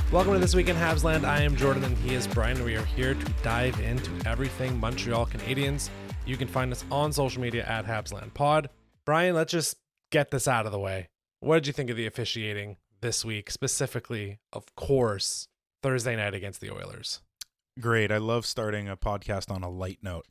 Welcome to This Week in Habsland. I am Jordan and he is Brian. We are here to dive into everything Montreal Canadiens. You can find us on social media at HabslandPod. Brian, let's just get this out of the way. What did you think of the officiating this week, specifically, of course, Thursday night against the Oilers? Great. I love starting a podcast on a light note.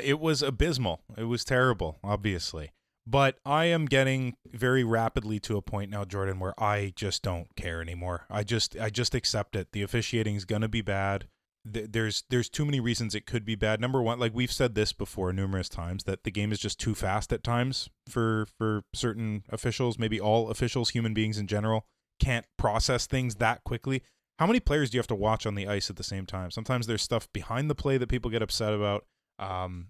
It was abysmal. It was terrible, obviously. But I am getting very rapidly to a point now, Jordan, where I just don't care anymore. I just accept it. The officiating is going to be bad. There's too many reasons it could be bad. Number one, like we've said this before numerous times, that the game is just too fast at times for certain officials. Maybe all officials, human beings in general, can't process things that quickly. How many players do you have to watch on the ice at the same time? Sometimes there's stuff behind the play that people get upset about.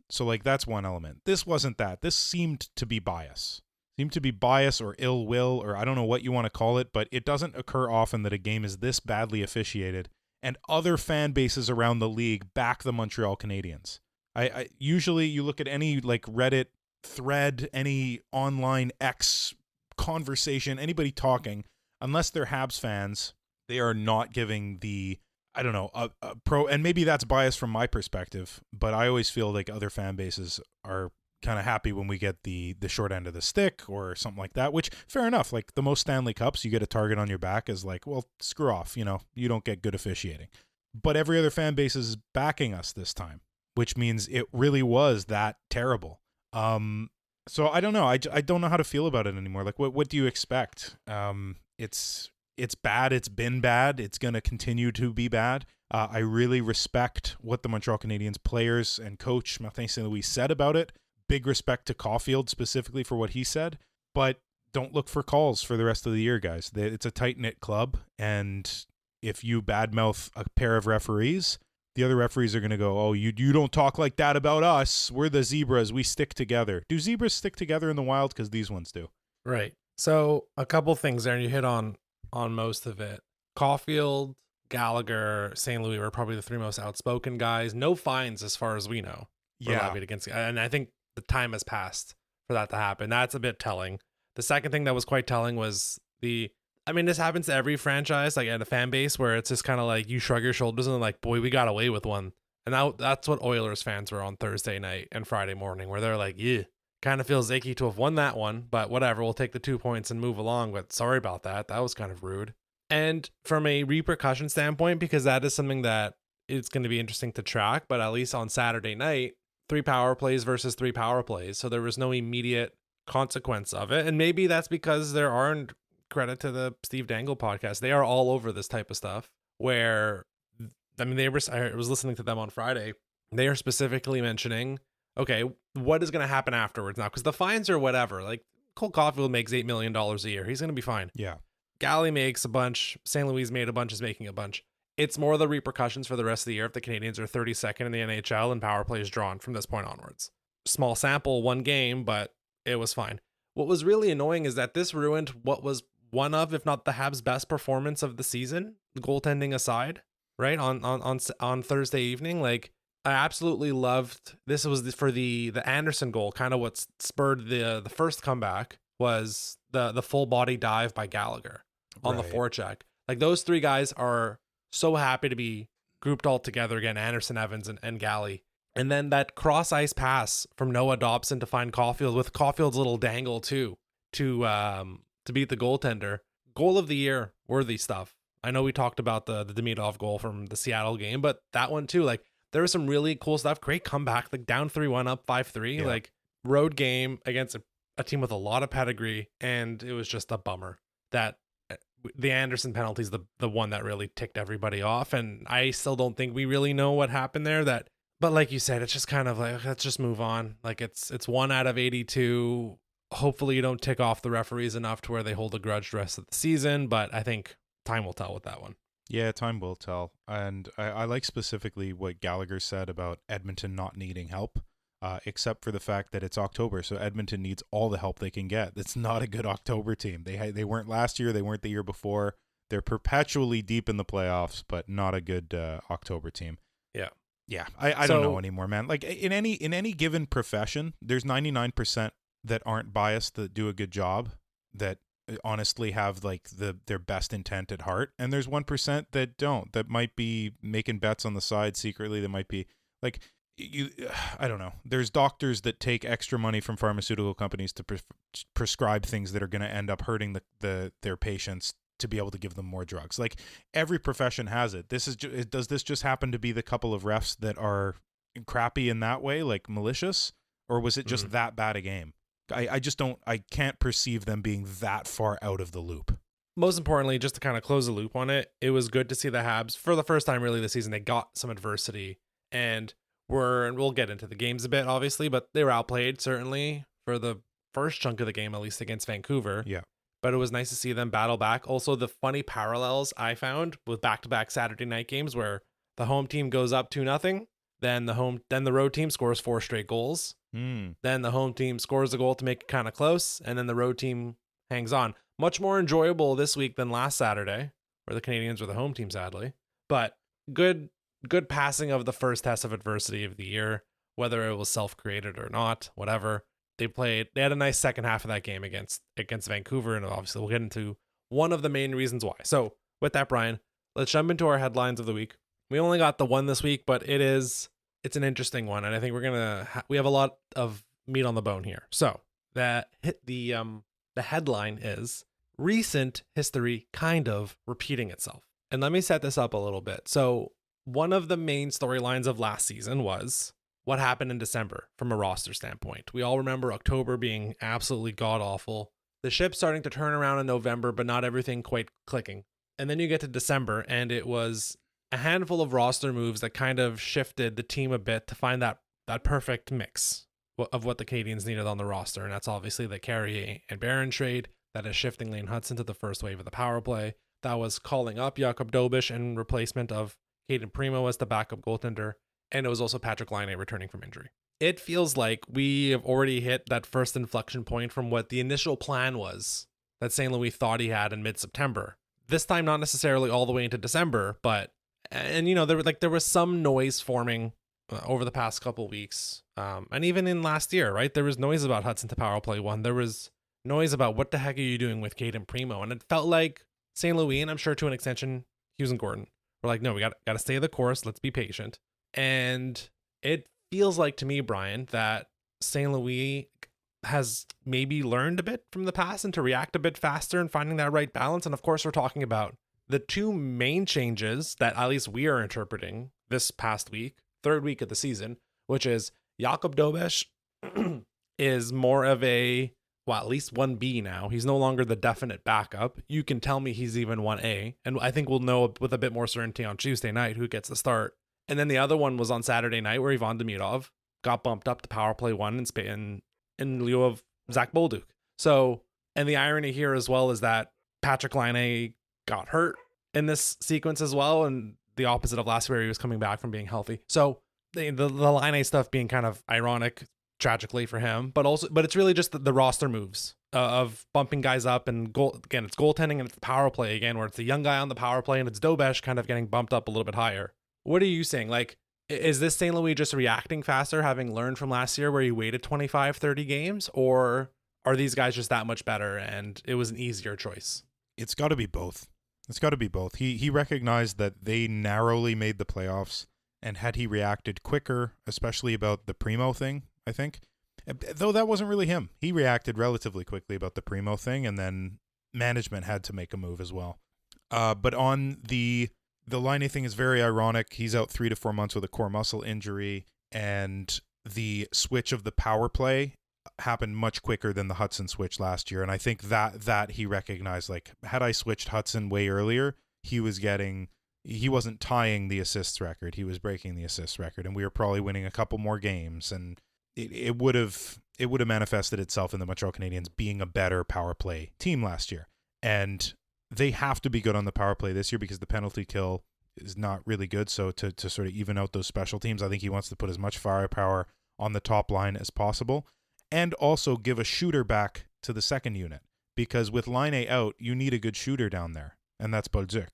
So like that's one element. This wasn't that. This seemed to be bias. Or ill will, or I don't know what you want to call it, but it doesn't occur often that a game is this badly officiated and other fan bases around the league back the Montreal Canadiens. I usually you look at any like Reddit thread, any online X conversation, anybody talking, unless they're Habs fans, they are not giving the I don't know, a pro, and maybe that's biased from my perspective, but I always feel like other fan bases are kind of happy when we get the short end of the stick or something like that, which fair enough. Like the most Stanley Cups, you get a target on your back is like, well, screw off, you don't get good officiating. But every other fan base is backing us this time, which means it really was that terrible. So I don't know. I don't know how to feel about it anymore. Like what do you expect? It's bad. It's been bad. It's going to continue to be bad. I really respect what the Montreal Canadiens players and coach Martin St. Louis said about it. Big respect to Caulfield specifically for what he said. But don't look for calls for the rest of the year, guys. It's a tight-knit club. And if you badmouth a pair of referees, the other referees are going to go, oh, you don't talk like that about us. We're the zebras. We stick together. Do zebras stick together in the wild? Because these ones do. Right. So a couple things there, and you hit on most of it. Caulfield, Gallagher, St. Louis were probably the three most outspoken guys. No fines as far as we know. Levied against, and I think the time has passed for that to happen. That's a bit telling. The second thing that was quite telling was this happens to every franchise, like at a fan base, where it's just kind of like you shrug your shoulders and like, boy, we got away with one. And that's what Oilers fans were on Thursday night and Friday morning, where they're like, yeah. Kind of feels icky to have won that one, but whatever, we'll take the 2 points and move along, but sorry about that. That was kind of rude. And from a repercussion standpoint, because that is something that it's going to be interesting to track, but at least on Saturday night, 3 power plays versus 3 power plays, so there was no immediate consequence of it. And maybe that's because there aren't, credit to the Steve Dangle podcast, they are all over this type of stuff, where, I was listening to them on Friday, they are specifically mentioning, okay, what is going to happen afterwards now? Because the fines are whatever. Like, Cole Caulfield makes $8 million a year. He's going to be fine. Yeah. Galley makes a bunch. St. Louis made a bunch, is making a bunch. It's more the repercussions for the rest of the year if the Canadiens are 32nd in the NHL and power play is drawn from this point onwards. Small sample, one game, but it was fine. What was really annoying is that this ruined what was one of, if not the Habs' best performance of the season, goaltending aside, right? On Thursday evening, like, I absolutely loved this. Was for the Anderson goal. Kind of what spurred the first comeback was the full body dive by Gallagher on the forecheck. Like those three guys are so happy to be grouped all together again. Anderson, Evans, and Galley, and then that cross ice pass from Noah Dobson to find Caulfield with Caulfield's little dangle too to beat the goaltender. Goal of the year worthy stuff. I know we talked about the Demidov goal from the Seattle game, but that one too, like. There was some really cool stuff. Great comeback, like down 3-1, up 5-3. Yeah. Like road game against a team with a lot of pedigree, and it was just a bummer that the Anderson penalty is the one that really ticked everybody off. And I still don't think we really know what happened there. But like you said, it's just kind of like, let's just move on. Like it's 1 out of 82. Hopefully you don't tick off the referees enough to where they hold a grudge the rest of the season. But I think time will tell with that one. Yeah, time will tell. And I like specifically what Gallagher said about Edmonton not needing help, except for the fact that it's October, so Edmonton needs all the help they can get. It's not a good October team. They weren't last year. They weren't the year before. They're perpetually deep in the playoffs, but not a good October team. Yeah. Yeah, I don't know anymore, man. Like in any given profession, there's 99% that aren't biased that do a good job, that honestly have like their best intent at heart, and there's 1% that don't, that might be making bets on the side secretly, that might be like, I don't know. There's doctors that take extra money from pharmaceutical companies to prescribe things that are going to end up hurting their patients to be able to give them more drugs. Like, every profession has it. Does this just happen to be the couple of refs that are crappy in that way, like malicious, or was it just that bad a game? I can't perceive them being that far out of the loop. Most importantly, just to kind of close the loop on it, it was good to see the Habs for the first time really this season. They got some adversity, and we'll get into the games a bit, obviously, but they were outplayed certainly for the first chunk of the game, at least against Vancouver. Yeah. But it was nice to see them battle back. Also, the funny parallels I found with back-to-back Saturday night games where the home team goes up 2-0, then the road team scores 4 straight goals. Then the home team scores a goal to make it kind of close, and then the road team hangs on. Much more enjoyable this week than last Saturday, where the Canadiens were the home team, sadly. But good passing of the first test of adversity of the year, whether it was self-created or not, whatever. They had a nice second half of that game against Vancouver, and obviously we'll get into one of the main reasons why. So with that, Brian, let's jump into our headlines of the week. We only got the one this week, but it's an interesting one, and I think we have a lot of meat on the bone here. So the headline is recent history kind of repeating itself. And let me set this up a little bit. So one of the main storylines of last season was what happened in December from a roster standpoint. We all remember October being absolutely god-awful. The ship starting to turn around in November, but not everything quite clicking. And then you get to December, and it was a handful of roster moves that kind of shifted the team a bit to find that perfect mix of what the Canadiens needed on the roster. And that's obviously the Carrier and Barron trade. That is shifting Lane Hudson to the first wave of the power play. That was calling up Jakub Dobes in replacement of Caden Primo as the backup goaltender. And it was also Patrik Laine returning from injury. It feels like we have already hit that first inflection point from what the initial plan was that St. Louis thought he had in mid-September. This time, not necessarily all the way into December, but, and you know, there was some noise forming over the past couple weeks. And even in last year, right? There was noise about Hudson to power play 1. There was noise about what the heck are you doing with Caden Primo? And it felt like St. Louis, and I'm sure to an extension, Hughes and Gordon, were like, no, we got to stay the course. Let's be patient. And it feels like to me, Brian, that St. Louis has maybe learned a bit from the past and to react a bit faster and finding that right balance. And of course, we're talking about the 2 main changes that at least we are interpreting this past week, 3rd week of the season, which is Jakub Dobes is more of a, well, at least 1B now. He's no longer the definite backup. You can tell me he's even 1A. And I think we'll know with a bit more certainty on Tuesday night who gets the start. And then the other one was on Saturday night where Ivan Demidov got bumped up to power play 1 in lieu of Zach Bolduc. So, and the irony here as well is that Patrik Laine got hurt in this sequence as well, and the opposite of last year, he was coming back from being healthy. So the Laine stuff being kind of ironic, tragically for him, but it's really just the roster moves of bumping guys up, and again, it's goaltending and it's the power play again, where it's the young guy on the power play and it's Dobes kind of getting bumped up a little bit higher. What are you saying? Like, is this St. Louis just reacting faster, having learned from last year where he waited 25, 30 games? Or are these guys just that much better and it was an easier choice? It's got to be both. He recognized that they narrowly made the playoffs, and had he reacted quicker, especially about the Primo thing, I think, though that wasn't really him. He reacted relatively quickly about the Primo thing, and then management had to make a move as well. But on the Laine thing is very ironic. He's out 3 to 4 months with a core muscle injury, and the switch of the power play happened much quicker than the Hudson switch last year. And I think that he recognized, like, had I switched Hudson way earlier, he wasn't tying the assists record. He was breaking the assists record, and we were probably winning a couple more games. And it would have manifested itself in the Montreal Canadiens being a better power play team last year. And they have to be good on the power play this year because the penalty kill is not really good. So to sort of even out those special teams, I think he wants to put as much firepower on the top line as possible, and also give a shooter back to the second unit, because with Laine out, you need a good shooter down there, and that's Bolduc.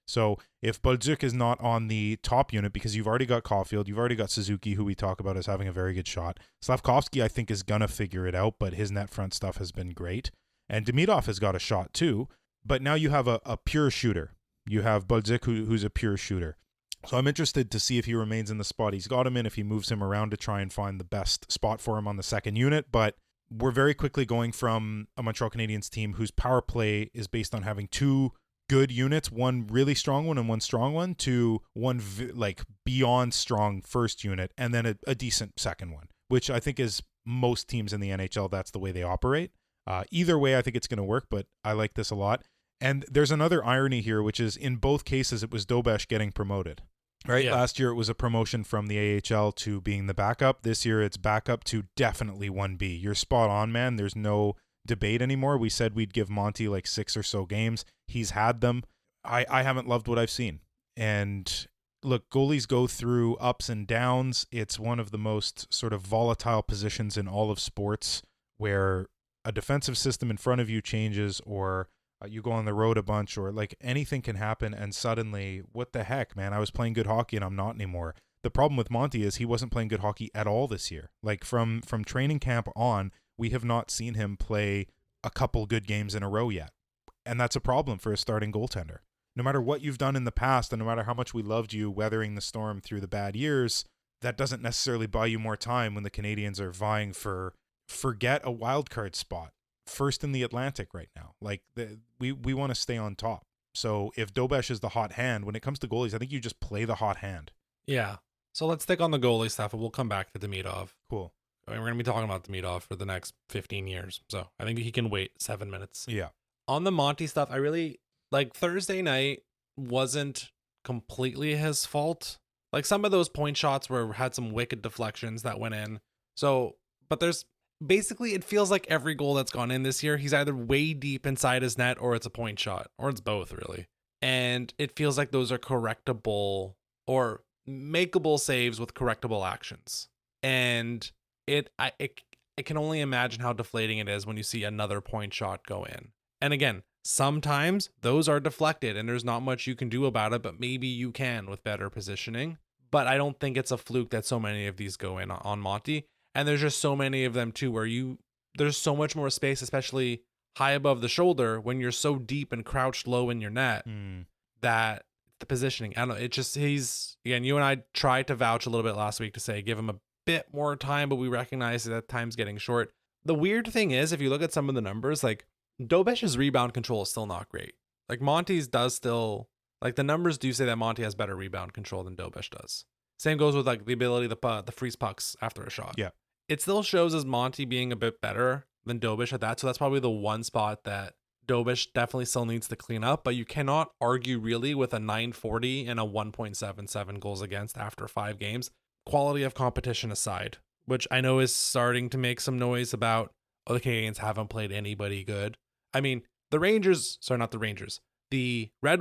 So if Bolduc is not on the top unit, because you've already got Caulfield, you've already got Suzuki, who we talk about as having a very good shot. Slavkovsky, I think, is going to figure it out, but his net front stuff has been great. And Demidov has got a shot too, but now you have a pure shooter. You have Budzik, who's a pure shooter. So I'm interested to see if he remains in the spot he's got him in, if he moves him around to try and find the best spot for him on the second unit. But we're very quickly going from a Montreal Canadiens team whose power play is based on having two good units, one really strong one and one strong one, to one beyond strong first unit and then a decent second one, which I think is most teams in the NHL. That's the way they operate. Either way, I think it's going to work, but I like this a lot. And there's another irony here, which is in both cases, it was Dobes getting promoted. Right? Yeah. Last year, it was a promotion from the AHL to being the backup. This year, it's backup to definitely 1B. You're spot on, man. There's no debate anymore. We said we'd give Monty like 6 or so games. He's had them. I haven't loved what I've seen. And look, goalies go through ups and downs. It's one of the most sort of volatile positions in all of sports, where a defensive system in front of you changes, or you go on the road a bunch, or like anything can happen, and suddenly, what the heck, man, I was playing good hockey and I'm not anymore. The problem with Monty is he wasn't playing good hockey at all this year. Like from training camp on, we have not seen him play a couple good games in a row yet. And that's a problem for a starting goaltender. No matter what you've done in the past, and no matter how much we loved you weathering the storm through the bad years, that doesn't necessarily buy you more time when the Canadiens are vying for, forget a wild card spot, first in the Atlantic right now. Like we want to stay on top. So if Dobes is the hot hand, when it comes to goalies, I think you just play the hot hand. Yeah. So let's stick on the goalie stuff, and we'll come back to Demidov. Cool. I mean, we're going to be talking about Demidov for the next 15 years. So I think he can wait 7 minutes. Yeah. On the Monty stuff, I really, like, Thursday night wasn't completely his fault. Like, some of those point shots had some wicked deflections that went in. So, but there's basically, it feels like every goal that's gone in this year, he's either way deep inside his net or it's a point shot, or it's both, really. And it feels like those are correctable or makeable saves with correctable actions. And I can only imagine how deflating it is when you see another point shot go in. And again, sometimes those are deflected and there's not much you can do about it, but maybe you can with better positioning. But I don't think it's a fluke that so many of these go in on Monty. And there's just so many of them too, where there's so much more space, especially high above the shoulder, when you're so deep and crouched low in your net, that the positioning, I don't know, it just, again, you and I tried to vouch a little bit last week to say, give him a bit more time, but we recognize that time's getting short. The weird thing is, if you look at some of the numbers, like Dobesh's rebound control is still not great. Like Monty's does still, like the numbers do say that Monty has better rebound control than Dobes does. Same goes with like the ability to freeze pucks after a shot. Yeah. It still shows as Monty being a bit better than Dobes at that. So that's probably the one spot that Dobes definitely still needs to clean up, but you cannot argue really with a 940 and a 1.77 goals against after 5 games. Quality of competition aside, which I know is starting to make some noise about, the Canadiens haven't played anybody good. I mean, the Red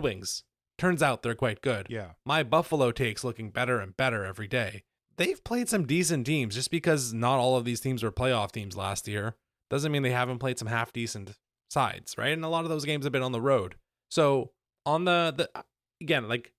Wings, turns out they're quite good. Yeah. My Buffalo take's looking better and better every day. They've played some decent teams. Just because not all of these teams were playoff teams last year doesn't mean they haven't played some half decent sides, right? And a lot of those games have been on the road. So on the again, like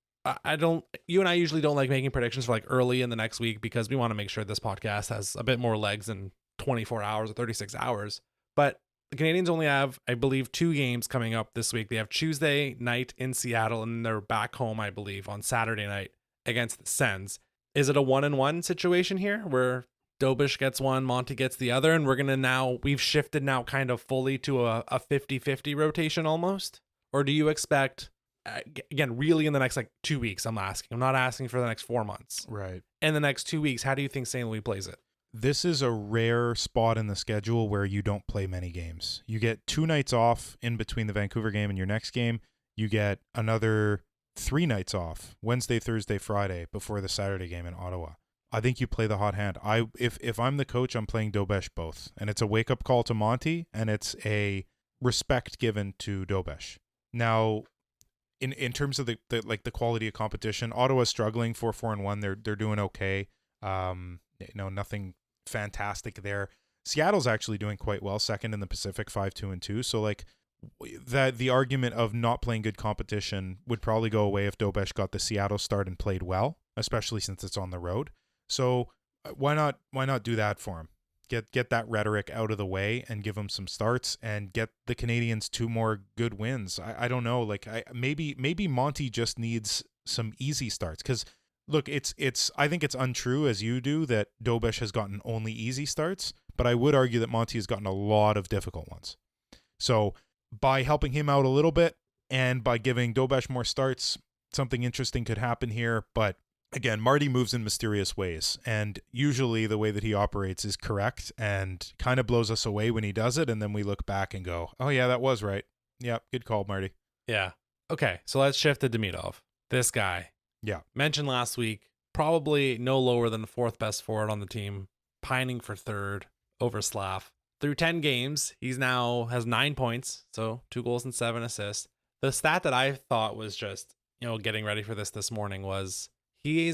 you and I usually don't like making predictions for like early in the next week, because we want to make sure this podcast has a bit more legs than 24 hours or 36 hours. But the Canadiens only have, I believe, 2 games coming up this week. They have Tuesday night in Seattle, and they're back home, I believe, on Saturday night against the Sens. Is it a 1-1 situation here where Dobes gets one, Monty gets the other, and we've shifted now kind of fully to a 50-50 rotation almost? Or do you expect, again, really in the next like 2 weeks, I'm not asking for the next 4 months. Right. In the next 2 weeks, how do you think St. Louis plays it? This is a rare spot in the schedule where you don't play many games. You get 2 nights off in between the Vancouver game and your next game. You get another 3 nights off, Wednesday, Thursday, Friday, before the Saturday game in Ottawa. I think you play the hot hand. If I'm the coach, I'm playing Dobes both. And it's a wake-up call to Monty, and it's a respect given to Dobes. Now, in terms of the quality of competition, Ottawa's struggling 4-1. They're doing okay. Nothing fantastic there. Seattle's actually doing quite well, second in the Pacific, 5-2-2. So like the argument of not playing good competition would probably go away if Dobes got the Seattle start and played well, especially since it's on the road. So why not do that for him? Get that rhetoric out of the way and give him some starts and get the Canadiens 2 more good wins. I don't know. Like maybe Monty just needs some easy starts, because look, I think it's untrue, as you do, that Dobes has gotten only easy starts, but I would argue that Monty has gotten a lot of difficult ones. So by helping him out a little bit and by giving Dobes more starts, something interesting could happen here. But again, Marty moves in mysterious ways, and usually the way that he operates is correct and kind of blows us away when he does it, and then we look back and go, oh yeah, that was right. Yeah, good call, Marty. Yeah. Okay, so let's shift to Demidov. This guy. Yeah. Mentioned last week, probably no lower than the 4th best forward on the team, pining for 3rd over Slav. Through 10 games, he's now has 9 points, so 2 goals and 7 assists. The stat that I thought was just, getting ready for this morning was he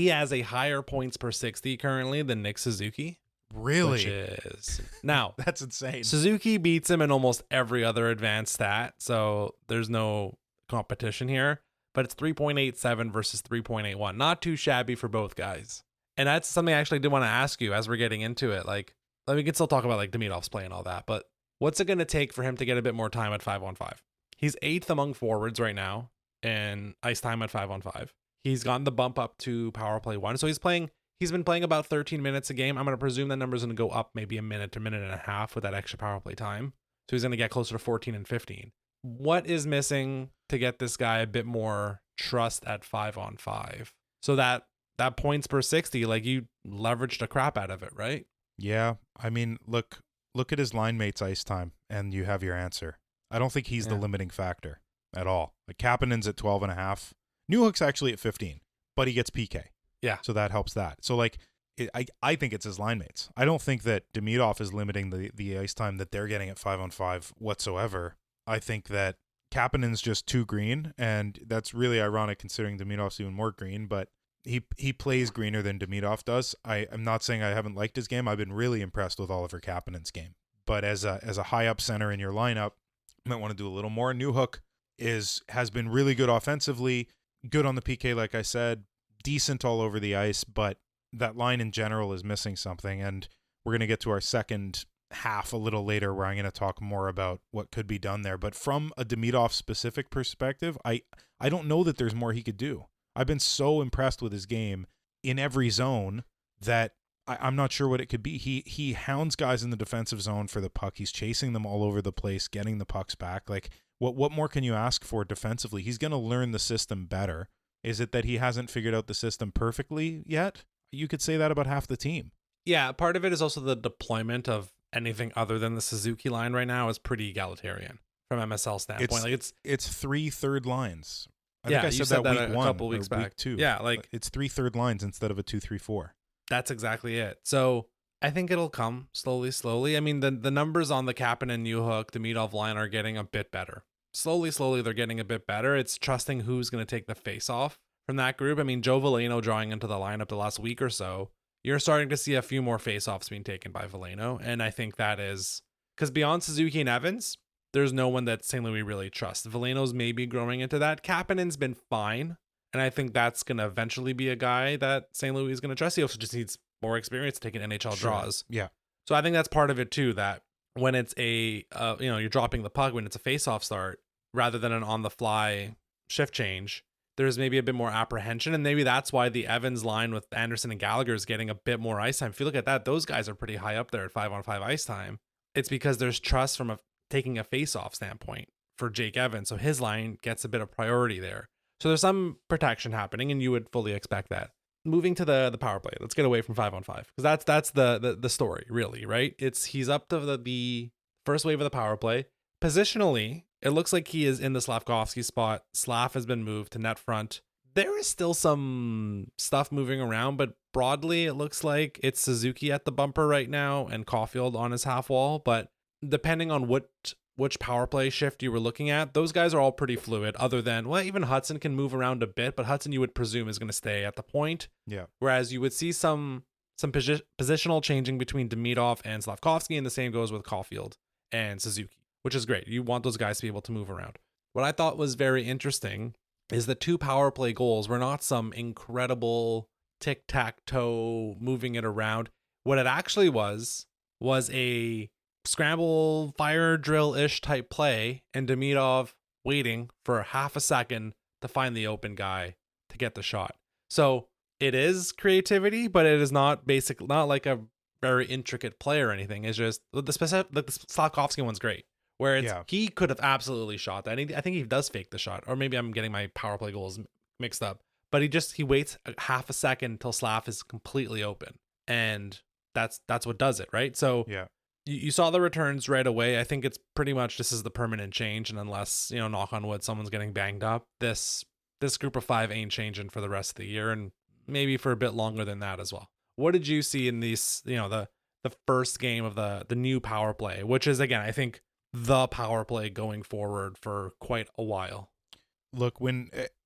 has a higher points per 60 currently than Nick Suzuki. Really? Which is now that's insane. Suzuki beats him in almost every other advanced stat, so there's no competition here. But it's 3.87 versus 3.81. Not too shabby for both guys. And that's something I actually did want to ask you as we're getting into it. Like, we can still talk about like Demidov's play and all that, but what's it going to take for him to get a bit more time at 5-on-5? He's 8th among forwards right now in ice time at 5-on-5. He's gotten the bump up to power play 1. So he's been playing about 13 minutes a game. I'm going to presume that number's going to go up maybe a minute and a half with that extra power play time. So he's going to get closer to 14 and 15. What is missing to get this guy a bit more trust at 5-on-5? So that points per 60, like, you leveraged the crap out of it, right? Yeah. I mean, look at his line mates' ice time and you have your answer. I don't think he's the limiting factor at all. Like, Kapanen's at 12.5. Newhook's actually at 15, but he gets PK. Yeah. So that helps that. So like, I think it's his line mates. I don't think that Demidov is limiting the ice time that they're getting at 5-on-5 whatsoever. I think that Kapanen's just too green, and that's really ironic considering Demidov's even more green, but he plays greener than Demidov does. I'm not saying I haven't liked his game. I've been really impressed with Oliver Kapanen's game. But as a high up center in your lineup, you might want to do a little more. Newhook has been really good offensively, good on the PK, like I said, decent all over the ice, but that line in general is missing something. And we're going to get to our second half a little later where I'm going to talk more about what could be done there. But from a Demidov specific perspective, I don't know that there's more he could do. I've been so impressed with his game in every zone that I'm not sure what it could be. He hounds guys in the defensive zone for the puck. He's chasing them all over the place, getting the pucks back. Like, what more can you ask for defensively? He's going to learn the system better. Is it that he hasn't figured out the system perfectly yet? You could say that about half the team. Yeah, part of it is also the deployment of anything other than the Suzuki line right now is pretty egalitarian from MSL standpoint. It's 3 third lines. I think I you said that a week 1 couple weeks back. Week 2. Yeah, like, it's 3 third lines instead of a 2-3-4. That's exactly it. So I think it'll come slowly. I mean, the numbers on the Kapanen, Newhook, Demidov line are getting a bit better. Slowly, they're getting a bit better. It's trusting who's going to take the face off from that group. I mean, Joe Veleno drawing into the lineup the last week or so, you're starting to see a few more face-offs being taken by Veleno. And I think that is because beyond Suzuki and Evans, there's no one that St. Louis really trusts. Veleno's maybe growing into that. Kapanen's been fine. And I think that's going to eventually be a guy that St. Louis is going to trust. He also just needs more experience taking NHL draws. Yeah. So I think that's part of it too, that when it's you're dropping the puck, when it's a face-off start, rather than an on-the-fly shift change, there's maybe a bit more apprehension. And maybe that's why the Evans line with Anderson and Gallagher is getting a bit more ice time. If you look at that, those guys are pretty high up there at 5-on-5 ice time. It's because there's trust from taking a face-off standpoint for Jake Evans. So his line gets a bit of priority there. So there's some protection happening, and you would fully expect that. Moving to the power play, let's get away from 5-on-5 because that's the story, really, right? He's up to the first wave of the power play. Positionally, it looks like he is in the Slavkovsky spot. Slav has been moved to net front. There is still some stuff moving around, but broadly, it looks like it's Suzuki at the bumper right now and Caulfield on his half wall. But depending on which power play shift you were looking at, those guys are all pretty fluid, other than, well, even Hudson can move around a bit, but Hudson you would presume is going to stay at the point. Yeah. Whereas you would see some positional changing between Demidov and Slavkovsky, and the same goes with Caulfield and Suzuki, which is great. You want those guys to be able to move around. What I thought was very interesting is the 2 power play goals were not some incredible tic-tac-toe moving it around. What it actually was a scramble fire drill-ish type play, and Demidov waiting for half a second to find the open guy to get the shot. So it is creativity, but it is not not like a very intricate play or anything. It's just the specific, like the Slavkovsky one's great, where he could have absolutely shot that. I think he does fake the shot, or maybe I'm getting my power play goals mixed up. But he waits a half a second till Slav is completely open, and that's what does it, right? So yeah. You saw the returns right away. I think it's pretty much this is the permanent change, and unless, knock on wood, someone's getting banged up, this group of 5 ain't changing for the rest of the year, and maybe for a bit longer than that as well. What did you see in these, the first game of the new power play, which is, again, I think the power play going forward for quite a while? Look,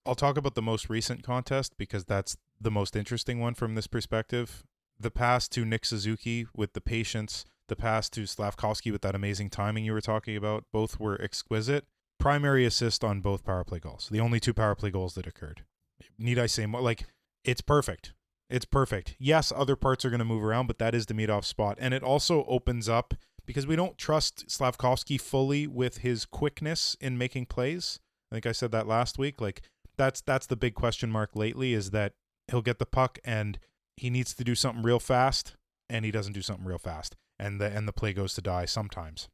I'll talk about the most recent contest because that's the most interesting one from this perspective. The pass to Nick Suzuki with the patience, the pass to Slavkovsky with that amazing timing you were talking about, both were exquisite. Primary assist on both power play goals. The only 2 power play goals that occurred. Need I say more? Like, it's perfect. It's perfect. Yes, other parts are going to move around, but that is Demidov's spot. And it also opens up, because we don't trust Slavkovsky fully with his quickness in making plays. I think I said that last week. Like, that's the big question mark lately, is that he'll get the puck and he needs to do something real fast, and he doesn't do something real fast. And the play goes to die sometimes.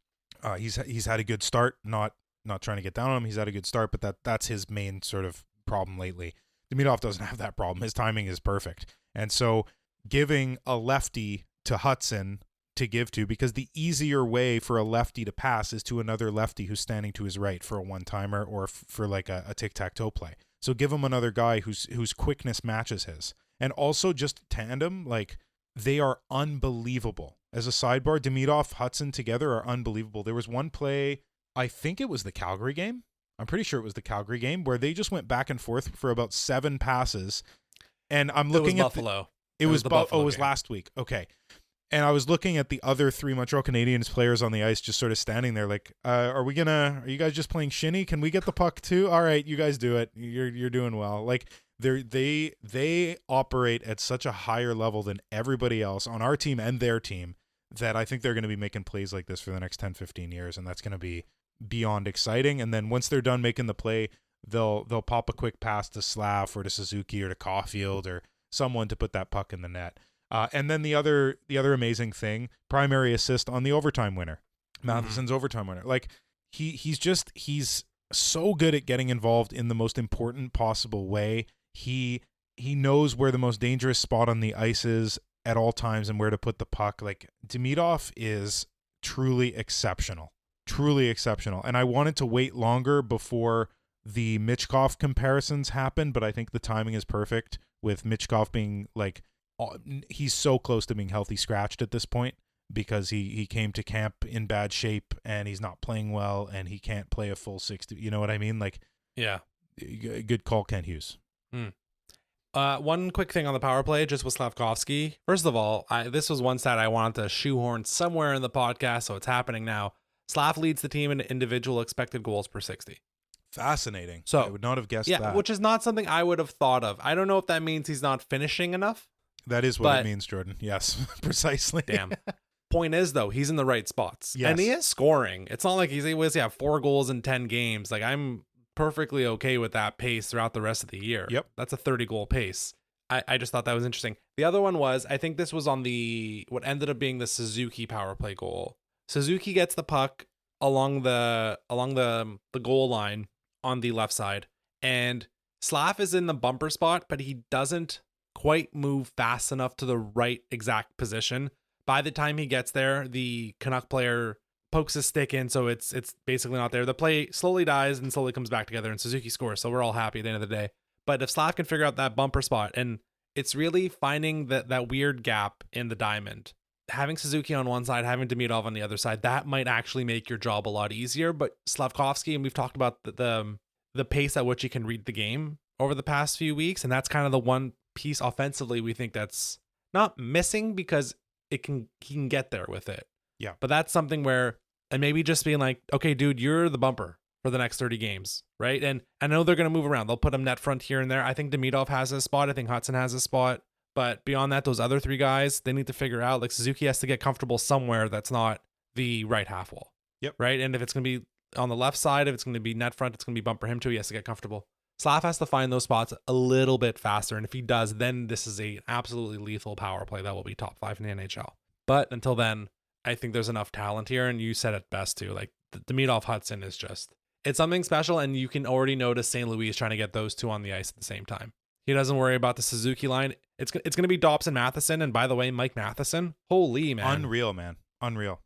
He's had a good start, not trying to get down on him. He's had a good start, but that's his main sort of problem lately. Demidov doesn't have that problem. His timing is perfect. And so giving a lefty to Hudson to give to, because the easier way for a lefty to pass is to another lefty who's standing to his right for a one-timer or for like a tic-tac-toe play. So give him another guy whose quickness matches his. And also just tandem, like, they are unbelievable. As a sidebar, Demidov, Hudson together are unbelievable. There was one play, I think it was the Calgary game. I'm pretty sure it was the Calgary game, where they just went back and forth for about 7 passes. And I'm looking at Buffalo. It was last week. Okay. And I was looking at the other 3 Montreal Canadiens players on the ice, just sort of standing there like, are you guys just playing shinny? Can we get the puck too? All right, you guys do it. You're doing well. Like, they operate at such a higher level than everybody else on our team and their team, that I think they're going to be making plays like this for the next 10, 15 years. And that's going to be beyond exciting. And then once they're done making the play, they'll pop a quick pass to Slav or to Suzuki or to Caulfield or someone to put that puck in the net. And then the other amazing thing, primary assist on the overtime winner, Matheson's overtime winner. Like, he's so good at getting involved in the most important possible way. He knows where the most dangerous spot on the ice is at all times and where to put the puck. Like, Demidov is truly exceptional. And I wanted to wait longer before the Michkov comparisons happen, but I think the timing is perfect with Michkov being like, he's so close to being healthy scratched at this point, because he came to camp in bad shape and he's not playing well and he can't play a full 60. You know what I mean? Like, yeah, good call, Kent Hughes. One quick thing on the power play, just with Slavkovsky. First of all, this was one stat I wanted to shoehorn somewhere in the podcast, so it's happening now. Slav leads the team in individual expected goals per 60. Fascinating. So I would not have guessed that. Yeah, which is not something I would have thought of. I don't know if that means he's not finishing enough. That is what it means, Jordan. Yes, precisely. Damn. Point is, though, he's in the right spots. Yes. And he is scoring. It's not like he was 4 goals in 10 games. Like, I'm perfectly okay with that pace throughout the rest of the year. Yep. That's a 30-goal pace. I just thought that was interesting. The other one was, I think this was on what ended up being the Suzuki power play goal. Suzuki gets the puck along the goal line on the left side, and Slav is in the bumper spot, but he doesn't quite move fast enough to the right exact position. By the time he gets there, the Canuck player pokes his stick in, so it's basically not there. The play slowly dies and slowly comes back together, and Suzuki scores, so we're all happy at the end of the day. But if Slav can figure out that bumper spot, and it's really finding that weird gap in the diamond, having Suzuki on one side, having Demidov on the other side, that might actually make your job a lot easier. But Slavkovsky, and we've talked about the pace at which he can read the game over the past few weeks, and that's kind of the one piece offensively we think that's not missing, because he can get there with it. Yeah. But that's something where, and maybe just being like, okay, dude, you're the bumper for the next 30 games, right? And I know they're going to move around. They'll put him net front here and there. I think Demidov has his spot. I think Hudson has his spot. But beyond that, those other 3 guys, they need to figure out, like, Suzuki has to get comfortable somewhere that's not the right half wall. Yep. Right? And if it's going to be on the left side, if it's going to be net front, it's going to be bump for him too. He has to get comfortable. Slav has to find those spots a little bit faster. And if he does, then this is a absolutely lethal power play that will be top 5 in the NHL. But until then, I think there's enough talent here. And you said it best too. Like, the Demidov Hudson is just, it's something special. And you can already notice St. Louis is trying to get those 2 on the ice at the same time. He doesn't worry about the Suzuki line. It's going to be Dobes and Matheson. And by the way, Mike Matheson, holy man. Unreal, man. Unreal.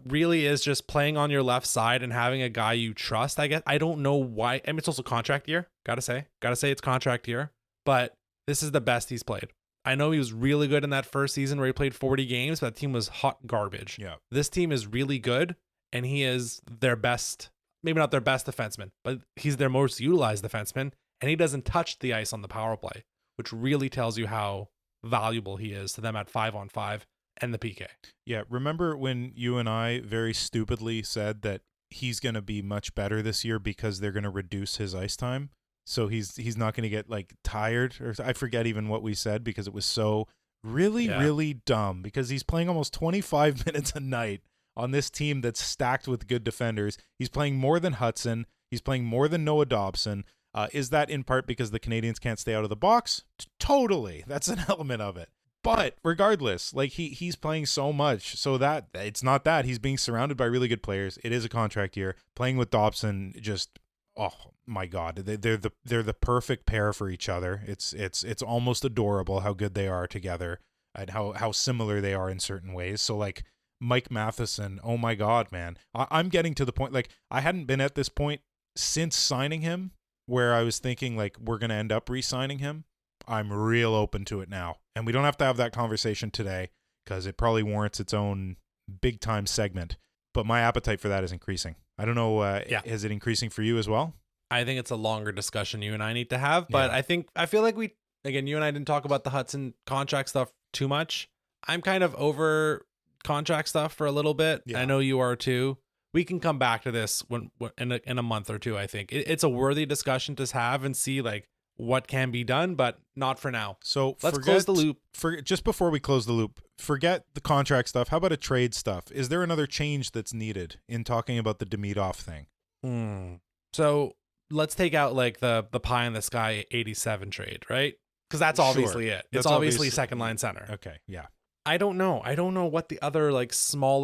Really is just playing on your left side and having a guy you trust. I guess I don't know why. I mean, it's also contract year. Gotta say it's contract year. But this is the best he's played. I know he was really good in that first season where he played 40 games, but that team was hot garbage. Yeah. This team is really good, and he is their best, maybe not their best defenseman, but he's their most utilized defenseman, and he doesn't touch the ice on the power play, which really tells you how valuable he is to them at 5-on-5 and the PK. Yeah, remember when you and I very stupidly said that he's going to be much better this year because they're going to reduce his ice time? So he's not going to get like tired, or I forget even what we said because it was so really dumb, because he's playing almost 25 minutes a night on this team that's stacked with good defenders. He's playing more than Hudson. He's playing more than Noah Dobson. Is that in part because the Canadiens can't stay out of the box? Totally. That's an element of it. But regardless, like he's playing so much, so that it's not that he's being surrounded by really good players. It is a contract year. Playing with Dobson, just, oh my God, they're the perfect pair for each other. It's almost adorable how good they are together and how similar they are in certain ways. So like Mike Matheson, oh my God, man, I'm getting to the point, like I hadn't been at this point since signing him where I was thinking like we're gonna end up re-signing him. I'm real open to it now. And we don't have to have that conversation today because it probably warrants its own big time segment. But my appetite for that is increasing. I don't know. Is it increasing for you as well? I think it's a longer discussion you and I need to have. But I feel like you and I didn't talk about the Hudson contract stuff too much. I'm kind of over contract stuff for a little bit. Yeah. I know you are too. We can come back to this when in a month or two. I think it's a worthy discussion to have and see like what can be done, but not for now. So let's close the loop. Just before we close the loop, forget the contract stuff. How about a trade stuff? Is there another change that's needed in talking about the Demidov thing? So let's take out like the pie in the sky 87 trade, right? Because that's obviously it. It's obviously second line center. Okay, yeah. I don't know what the other like small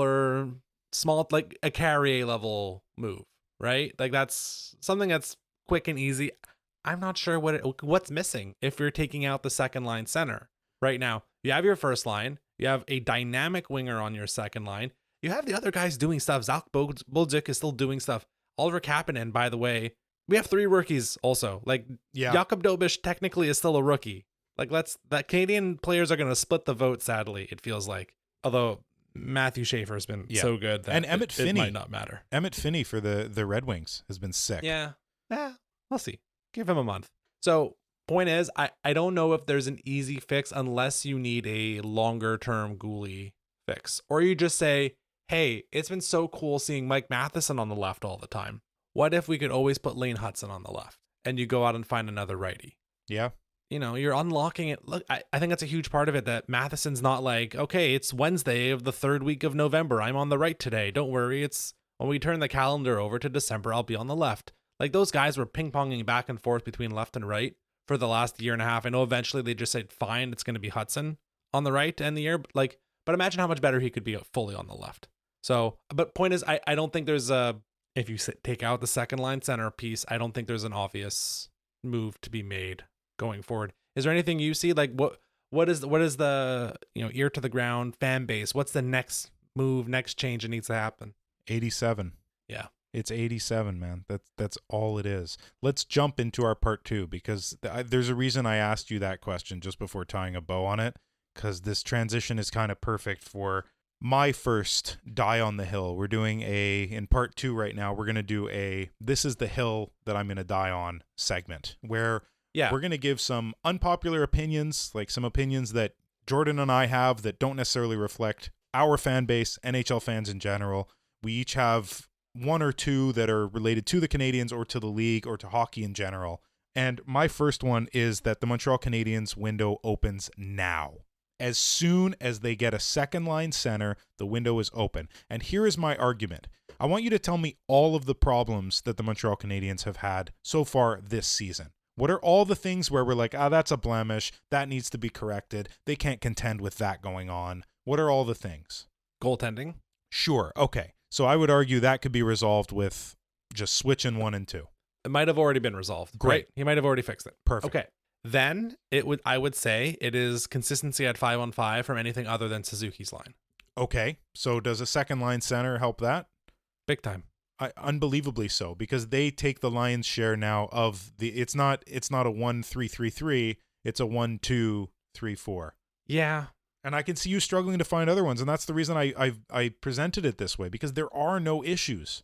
like a Carrier level move, right? Like that's something that's quick and easy. I'm not sure what's missing if you're taking out the second line center. Right now, you have your first line. You have a dynamic winger on your second line. You have the other guys doing stuff. Zach Bolduc is still doing stuff. Oliver Kapanen, by the way. We have 3 rookies also. Like, Jakub Dobes technically is still a rookie. Like, that Canadian players are going to split the vote, sadly, it feels like. Although Matthew Schaefer has been so good that it might not matter. Emmett Finney for the Red Wings has been sick. Yeah, we'll see. Give him a month. So point is, I don't know if there's an easy fix unless you need a longer term goalie fix. Or you just say, hey, it's been so cool seeing Mike Matheson on the left all the time. What if we could always put Lane Hudson on the left and you go out and find another righty? Yeah. You know, you're unlocking it. Look, I think that's a huge part of it, that Matheson's not like, okay, it's Wednesday of the 3rd week of November. I'm on the right today. Don't worry. It's when we turn the calendar over to December, I'll be on the left. Like, those guys were ping-ponging back and forth between left and right for the last year and a half. I know eventually they just said, fine, it's going to be Hudson on the right to end the year. But imagine how much better he could be fully on the left. So, but point is, I don't think there's if you take out the second line center piece, I don't think there's an obvious move to be made going forward. Is there anything you see? Like, what is the ear to the ground fan base? What's the next move, next change that needs to happen? 87. Yeah. It's 87, man. That's all it is. Let's jump into our part 2 because there's a reason I asked you that question just before tying a bow on it, because this transition is kind of perfect for my first die on the hill. We're doing in part 2 right now, we're going to do this is the hill that I'm going to die on segment where we're going to give some unpopular opinions, like some opinions that Jordan and I have that don't necessarily reflect our fan base, NHL fans in general. We each have 1 or 2 that are related to the Canadiens or to the league or to hockey in general. And my first one is that the Montreal Canadiens window opens now. As soon as they get a second line center, the window is open. And here is my argument. I want you to tell me all of the problems that the Montreal Canadiens have had so far this season. What are all the things where we're like, that's a blemish, that needs to be corrected, they can't contend with that going on? What are all the things? Goaltending. Sure, okay. So I would argue that could be resolved with just switching 1 and 2. It might have already been resolved. Great. Right? He might have already fixed it. Perfect. Okay. Then I would say it is consistency at 5-on-5 from anything other than Suzuki's line. Okay. So does a second line center help that? Big time. Unbelievably so, because they take the lion's share now of the. It's not a 1-3-3-3. It's a 1-2-3-4. Yeah. And I can see you struggling to find other ones, and that's the reason I presented it this way, because there are no issues.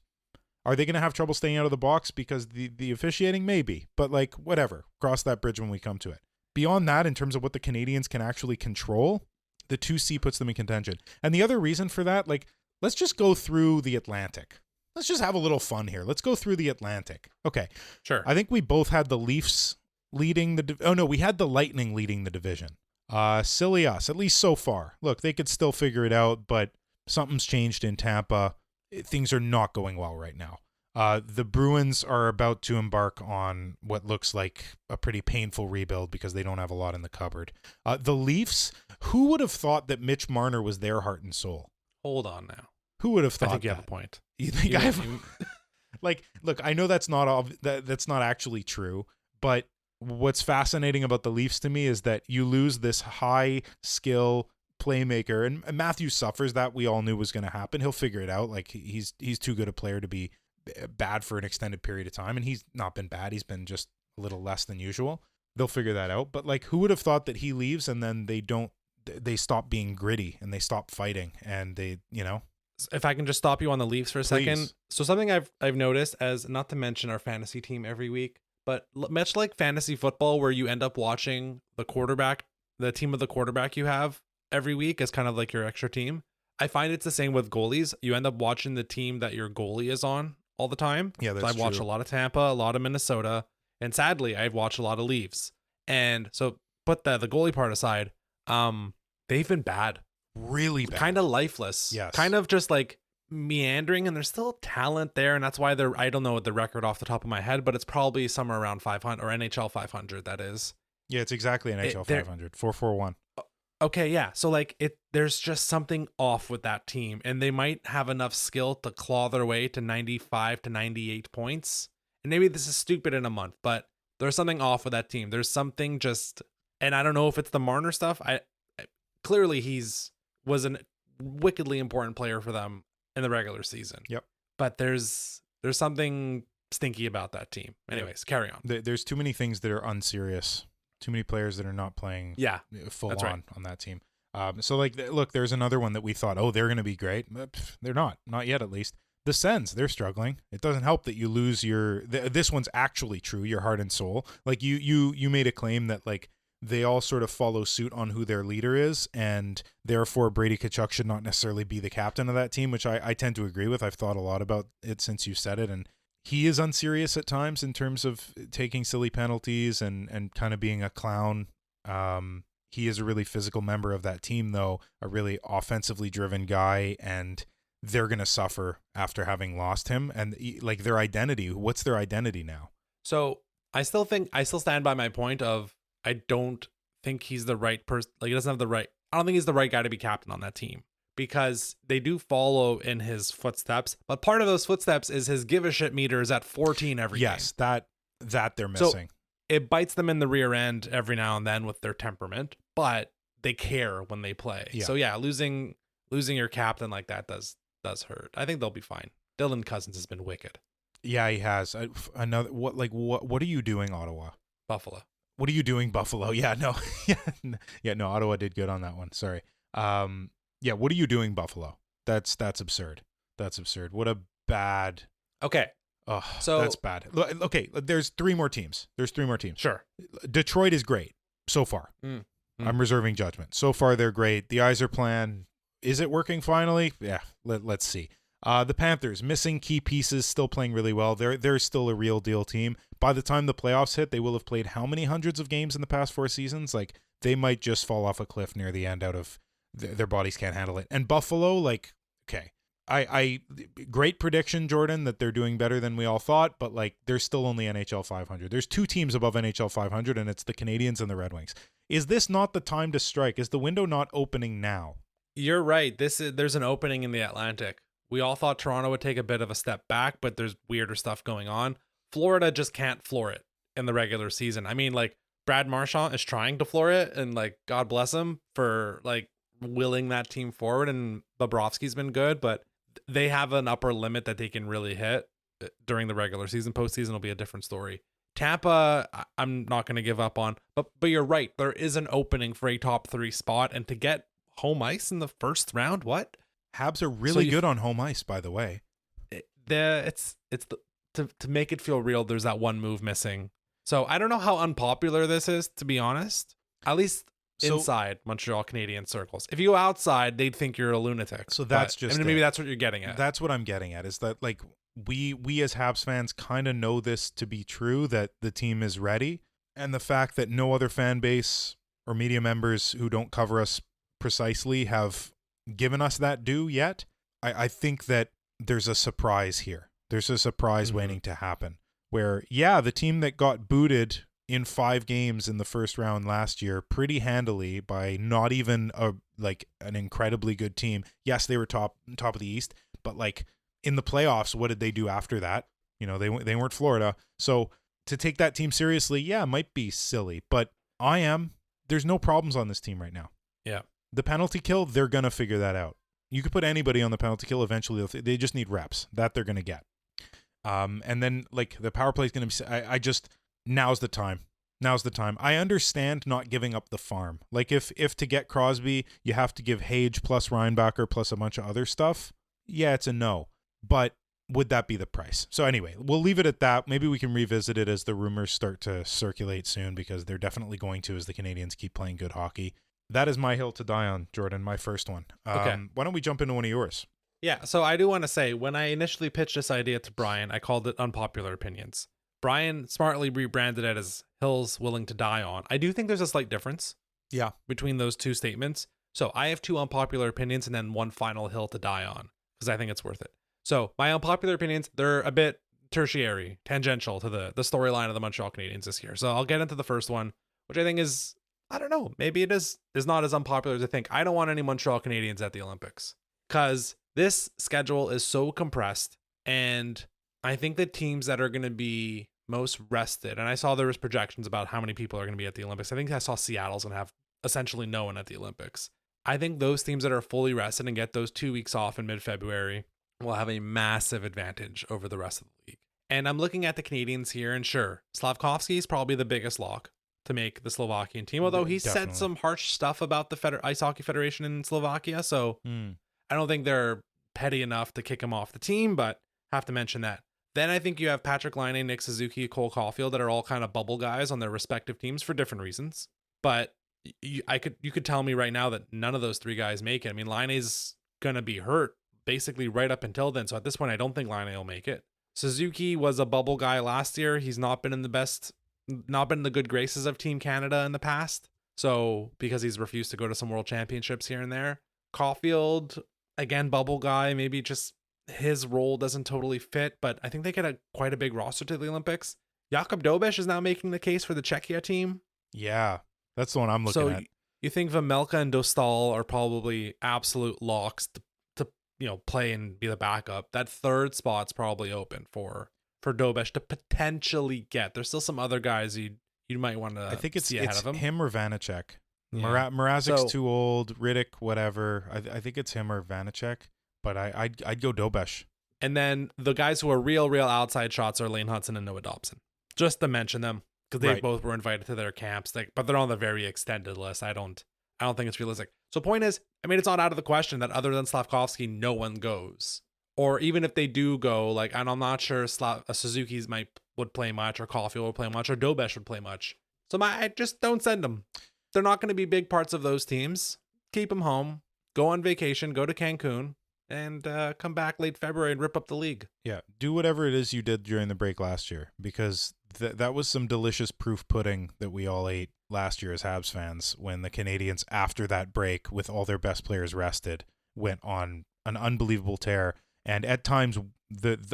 Are they going to have trouble staying out of the box because the officiating? Maybe, but like whatever. Cross that bridge when we come to it. Beyond that, in terms of what the Canadiens can actually control, the 2C puts them in contention. And the other reason for that, like, let's just go through the Atlantic. Let's just have a little fun here. Let's go through the Atlantic. Okay. Sure. I think we both had the Leafs leading the we had the Lightning leading the division. Silly us, at least so far. Look, they could still figure it out, but something's changed in Tampa. Things are not going well right now. The Bruins are about to embark on what looks like a pretty painful rebuild because they don't have a lot in the cupboard. The Leafs, who would have thought that Mitch Marner was their heart and soul? Hold on now. Who would have thought I think that? you have a point. You think I have? Like, look, I know that's not that's not actually true, but what's fascinating about the Leafs to me is that you lose this high skill playmaker, and Matthew suffers that. We all knew was going to happen. He'll figure it out. Like he's too good a player to be bad for an extended period of time, and he's not been bad. He's been just a little less than usual. They'll figure that out. But like, who would have thought that he leaves and then they stop being gritty and they stop fighting and they, If I can just stop you on the Leafs for a second. Please. So something I've noticed, as not to mention our fantasy team every week, but much like fantasy football, where you end up watching the team of the quarterback you have every week as kind of like your extra team. I find it's the same with goalies. You end up watching the team that your goalie is on all the time. Yeah, that's I've watched true. a lot of Tampa, a lot of Minnesota, and sadly, I've watched a lot of Leafs. And so put the goalie part aside, they've been bad. Really bad. Kind of lifeless. Yes. Kind of just like meandering, and there's still talent there, and that's why I don't know the record off the top of my head, but it's probably somewhere around 500 or NHL 500, that is. Yeah, it's exactly an NHL 500. 441. Okay, yeah. So like there's just something off with that team, and they might have enough skill to claw their way to 95 to 98 points. And maybe this is stupid in a month, but there's something off with that team. There's something just, and I don't know if it's the Marner stuff. Clearly was a wickedly important player for them in the regular season. Yep. But there's something stinky about that team. Anyways, carry on. There's too many things that are unserious. Too many players that are not playing full on right. on that team. So like, look, there's another one that we thought, they're going to be great. They're not yet, at least. The Sens, they're struggling. It doesn't help that you lose this one's actually true, your heart and soul. Like you made a claim that like they all sort of follow suit on who their leader is, and therefore Brady Tkachuk should not necessarily be the captain of that team, which I tend to agree with. I've thought a lot about it since you said it, and he is unserious at times in terms of taking silly penalties and kind of being a clown. He is a really physical member of that team, though, a really offensively driven guy, and they're going to suffer after having lost him. And like their identity, what's their identity now? So I still stand by my point of, I don't think he's the right person. Like, he doesn't have the right, I don't think he's the right guy to be captain on that team, because they do follow in his footsteps. But part of those footsteps is his give a shit meter is at 14 every game. Yes, that they're missing. So it bites them in the rear end every now and then with their temperament, but they care when they play. Yeah. So yeah, losing your captain like that does hurt. I think they'll be fine. Dylan Cousins has been wicked. Yeah, he has. What are you doing, Ottawa? Buffalo. What are you doing, Buffalo? Yeah, no. No, Ottawa did good on that one. Sorry. Yeah, what are you doing, Buffalo? That's absurd. That's absurd. What a bad. Okay. Oh, so that's bad. Okay, there's three more teams. Sure. Detroit is great so far. I'm reserving judgment. So far, they're great. The Yzer plan, is it working finally? Yeah, let's see. The Panthers, missing key pieces, still playing really well. They're still a real deal team. By the time the playoffs hit, they will have played how many hundreds of games in the past 4 seasons? Like, they might just fall off a cliff near the end out of their bodies can't handle it. And Buffalo, like, okay. I great prediction, Jordan, that they're doing better than we all thought, but like they're still only NHL 500. There's 2 teams above NHL 500, and it's the Canadiens and the Red Wings. Is this not the time to strike? Is the window not opening now? You're right. There's an opening in the Atlantic. We all thought Toronto would take a bit of a step back, but there's weirder stuff going on. Florida just can't floor it in the regular season. I mean, like, Brad Marchand is trying to floor it, and like, God bless him for like willing that team forward, and Bobrovsky's been good, but they have an upper limit that they can really hit during the regular season. Postseason will be a different story. Tampa, I'm not going to give up on, but you're right. There is an opening for a top 3 spot, and to get home ice in the first round, what? Habs are really good on home ice, by the way. To make it feel real, there's that one move missing. So I don't know how unpopular this is, to be honest. At least inside Montreal Canadiens circles. If you go outside, they'd think you're a lunatic. So that's just maybe that's what you're getting at. That's what I'm getting at, is that like we as Habs fans kind of know this to be true, that the team is ready, and the fact that no other fan base or media members who don't cover us precisely have given us that due yet. I think that there's a surprise here. There's a surprise waiting to happen where, yeah, the team that got booted in 5 games in the first round last year pretty handily by not even an incredibly good team. Yes, they were top of the East, but like in the playoffs, what did they do after that? You know, they weren't Florida. So to take that team seriously, yeah, might be silly, but there's no problems on this team right now. Yeah. The penalty kill, they're going to figure that out. You could put anybody on the penalty kill eventually. They just need reps that they're going to get. And then like the power play is going to be, now's the time. I understand not giving up the farm. Like if to get Crosby, you have to give Hage plus Reinbacher plus a bunch of other stuff. Yeah, it's a no. But would that be the price? So anyway, we'll leave it at that. Maybe we can revisit it as the rumors start to circulate soon, because they're definitely going to as the Canadiens keep playing good hockey. That is my hill to die on, Jordan, my first one. Okay. Why don't we jump into one of yours? Yeah, so I do want to say, when I initially pitched this idea to Brian, I called it Unpopular Opinions. Brian smartly rebranded it as Hills Willing to Die On. I do think there's a slight difference between those 2 statements. So I have 2 unpopular opinions and then one final hill to die on, because I think it's worth it. So my unpopular opinions, they're a bit tertiary, tangential to the storyline of the Montreal Canadiens this year. So I'll get into the first one, which I think is, I don't know, maybe it is not as unpopular as I think. I don't want any Montreal Canadiens at the Olympics, because this schedule is so compressed, and I think the teams that are going to be most rested, and I saw there was projections about how many people are going to be at the Olympics. I think I saw Seattle's going to have essentially no one at the Olympics. I think those teams that are fully rested and get those 2 weeks off in mid-February will have a massive advantage over the rest of the league. And I'm looking at the Canadiens here, and sure, Slavkovsky is probably the biggest lock to make the Slovakian team, although he said some harsh stuff about the Ice Hockey Federation in Slovakia, so I don't think they're petty enough to kick him off the team, but have to mention that. Then I think you have Patrick Laine, Nick Suzuki, Cole Caulfield that are all kind of bubble guys on their respective teams for different reasons. But you could tell me right now that none of those 3 guys make it. I mean, Laine's going to be hurt basically right up until then. So at this point, I don't think Laine will make it. Suzuki was a bubble guy last year. He's not been in the good graces of Team Canada in the past. So because he's refused to go to some world championships here and there. Caulfield, again, bubble guy, maybe just his role doesn't totally fit, but I think they get quite a big roster to the Olympics. Jakub Dobes is now making the case for the Czechia team. Yeah, that's the one I'm looking at. You think Vemelka and Dostal are probably absolute locks to play and be the backup. That 3rd spot's probably open for Dobes to potentially get. There's still some other guys you might want to. I think it's ahead of him or Vanacek. Yeah. Mrazek's too old. Riddick, whatever. I think it's him or Vanacek. But I'd go Dobes. And then the guys who are real outside shots are Lane Hudson and Noah Dobson. Just to mention them, because they both were invited to their camps. But they're on the very extended list. I don't think it's realistic. So point is, I mean, it's not out of the question that other than Slavkovsky, no one goes. Or even if they do go, and I'm not sure Suzuki's would play much, or Caulfield would play much, or Dobes would play much. So I just don't send them. They're not going to be big parts of those teams. Keep them home. Go on vacation. Go to Cancun. and come back late February and rip up the league. Yeah, do whatever it is you did during the break last year, because that was some delicious proof pudding that we all ate last year as Habs fans when the Canadiens, after that break with all their best players rested, went on an unbelievable tear. And at times,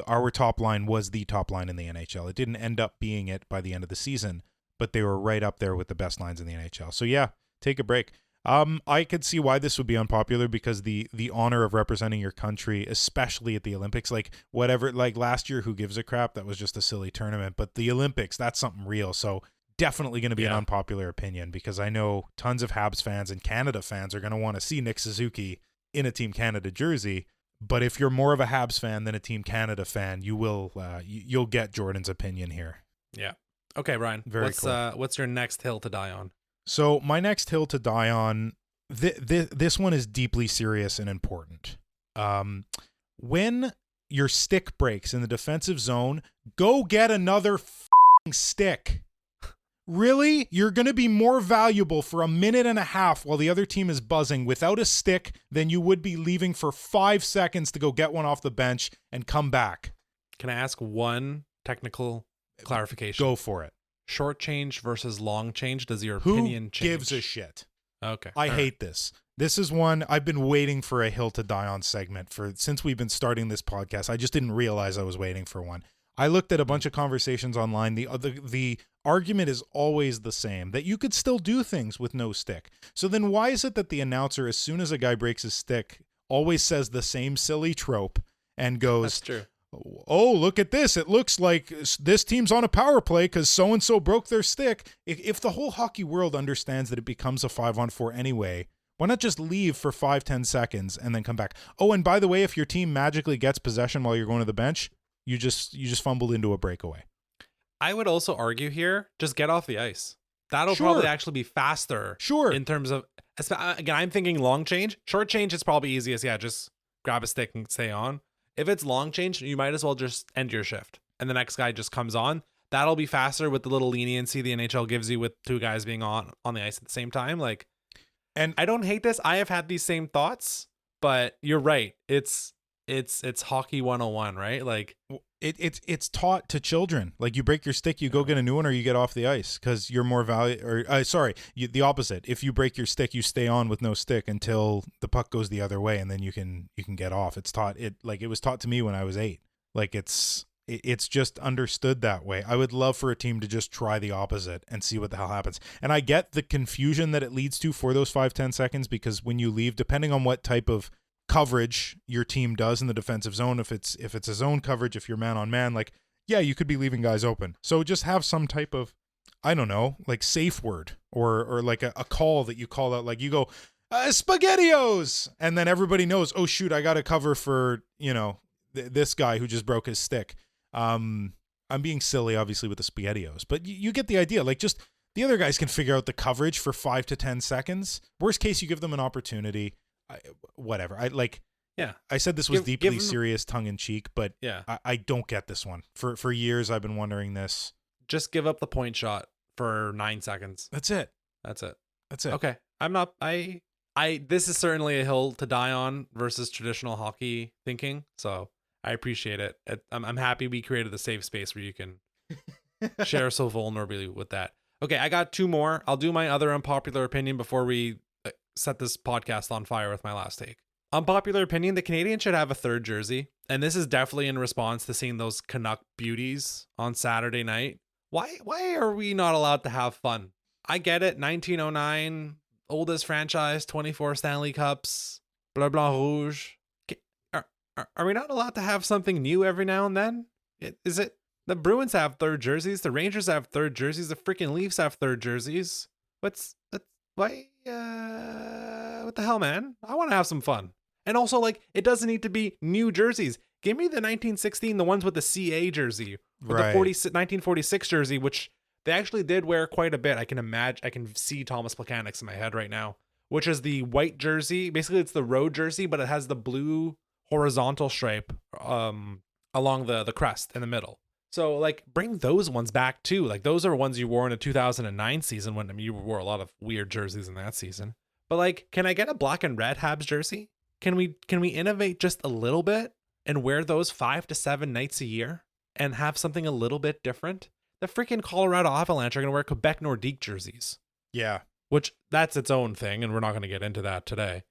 our top line was the top line in the NHL. It didn't end up being it by the end of the season, but they were right up there with the best lines in the NHL. So yeah, take a break. I could see why this would be unpopular, because the honor of representing your country, especially at the Olympics, like whatever, like last year, who gives a crap? That was just a silly tournament. But the Olympics, that's something real. So definitely going to be an unpopular opinion, because I know tons of Habs fans and Canada fans are going to want to see Nick Suzuki in a Team Canada jersey. But if you're more of a Habs fan than a Team Canada fan, you'll get Jordan's opinion here. Yeah. Okay, Ryan. Very cool. What's your next hill to die on? So my next hill to die on, this one is deeply serious and important. When your stick breaks in the defensive zone, go get another stick. Really? You're going to be more valuable for a minute and a half while the other team is buzzing without a stick than you would be leaving for 5 seconds to go get one off the bench and come back. Can I ask one technical clarification? Go for it. Short change versus long change. Does your opinion change? Who gives a shit? Okay. I hate this. This is one I've been waiting for a hill to die on segment since we've been starting this podcast. I just didn't realize I was waiting for one. I looked at a bunch of conversations online. The argument is always the same, that you could still do things with no stick. So then why is it that the announcer, as soon as a guy breaks his stick, always says the same silly trope and goes, That's true. Oh, look at this. It looks like this team's on a power play because so-and-so broke their stick. If the whole hockey world understands that it becomes a 5-on-4 anyway, why not just leave for 5-10 seconds and then come back? Oh, and by the way, if your team magically gets possession while you're going to the bench, you just fumbled into a breakaway. I would also argue here, just get off the ice. That'll probably actually be faster. Sure. In terms of, again, I'm thinking long change. Short change is probably easiest. Yeah, just grab a stick and stay on. If it's long change, you might as well just end your shift and the next guy just comes on. That'll be faster with the little leniency the NHL gives you with two guys being on the ice at the same time. Like, and I don't hate this. I have had these same thoughts, but you're right. It's hockey 101, right? Like it's taught to children. Like, you break your stick, you go get a new one, or you get off the ice because you're more the opposite. If you break your stick, you stay on with no stick until the puck goes the other way, and then you can get off. It was taught to me when I was 8. Like, it's just understood that way. I would love for a team to just try the opposite and see what the hell happens. And I get the confusion that it leads to for those 5-10 seconds, because when you leave, depending on what type of coverage your team does in the defensive zone, if it's a zone coverage, if you're man on man, like, yeah, you could be leaving guys open. So just have some type of, I don't know, like safe word or like a call that you call out, like you go, SpaghettiOs, and then everybody knows, oh shoot, I got to cover for, this guy who just broke his stick. I'm being silly, obviously, with the SpaghettiOs, but you get the idea. Like, just the other guys can figure out the coverage for 5 to 10 seconds. Worst case, you give them an opportunity. Whatever. I said this was deeply serious, tongue in cheek, but yeah, I don't get this one. For years, I've been wondering this. Just give up the point shot for 9 seconds. That's it. Okay. This is certainly a hill to die on versus traditional hockey thinking. So I appreciate it. I'm happy we created a safe space where you can share so vulnerably with that. Okay. I got 2 more. I'll do my other unpopular opinion before we set this podcast on fire with my last take. Unpopular opinion, the Canadiens should have a 3rd jersey. And this is definitely in response to seeing those Canuck beauties on Saturday night. Why are we not allowed to have fun? I get it. 1909, oldest franchise, 24 Stanley Cups, Bleu Blanc Rouge. Are we not allowed to have something new every now and then? Is it the Bruins have 3rd jerseys, the Rangers have 3rd jerseys, the freaking Leafs have 3rd jerseys? What the hell, man? I want to have some fun. And also, like, it doesn't need to be new jerseys. Give me the 1916, the ones with the CA jersey, or the 1946 jersey, which they actually did wear quite a bit. I can see Thomas Plekanec in my head right now, which is the white jersey. Basically, it's the road jersey, but it has the blue horizontal stripe along the crest in the middle. So, like, bring those ones back too. Like, those are ones you wore in the 2009 season when you wore a lot of weird jerseys in that season. But, like, can I get a black and red Habs jersey? Can we innovate just a little bit and wear those 5 to 7 nights a year and have something a little bit different? The freaking Colorado Avalanche are going to wear Quebec Nordique jerseys. Yeah. Which that's its own thing, and we're not going to get into that today.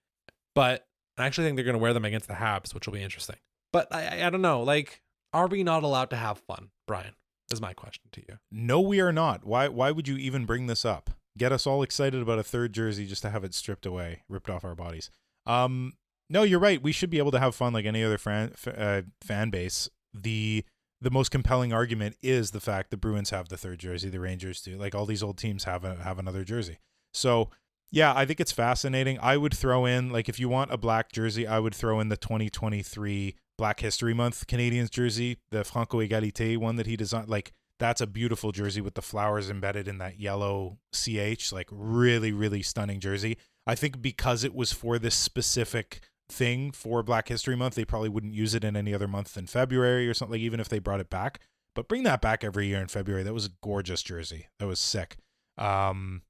But I actually think they're going to wear them against the Habs, which will be interesting. But I don't know. Like, are we not allowed to have fun, Brian? Is my question to you. No, we are not. Why would you even bring this up? Get us all excited about a third jersey just to have it stripped away, ripped off our bodies. No, you're right. We should be able to have fun like any other fan base. The most compelling argument is the fact the Bruins have the third jersey, the Rangers do. Like all these old teams have another jersey. So yeah, I think it's fascinating. I would throw in, like, if you want a black jersey, I would throw in the 2023 Black History Month Canadiens jersey, the Franco Egalité one that he designed. Like, that's a beautiful jersey with the flowers embedded in that yellow CH. Like, really, really stunning jersey. I think because it was for this specific thing for Black History Month, they probably wouldn't use it in any other month than February or something, like, even if they brought it back. But bring that back every year in February. That was a gorgeous jersey. That was sick. And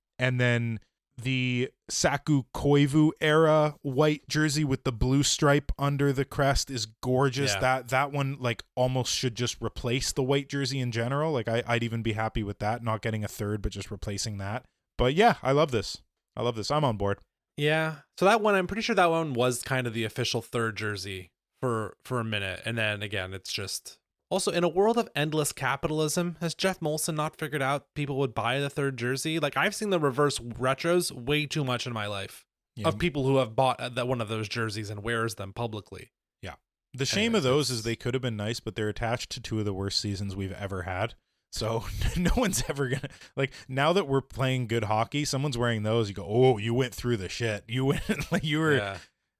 then the Saku Koivu era white jersey with the blue stripe under the crest is gorgeous. Yeah. That one, like, almost should just replace the white jersey in general. Like, I'd even be happy with that, not getting a third, but just replacing that. But yeah, I love this. I'm on board. Yeah. So that one, I'm pretty sure that one was kind of the official third jersey for a minute. And then again, it's just also in a world of endless capitalism, has Jeff Molson not figured out people would buy the third jersey? Like, I've seen the reverse retros way too much in my life of people who have bought that one of those jerseys and wears them publicly. Yeah. The shame of those is they could have been nice, but they're attached to two of the worst seasons we've ever had. So no one's ever going to, like, now that we're playing good hockey, someone's wearing those. You go, oh, you went through the shit. You went, like, you were,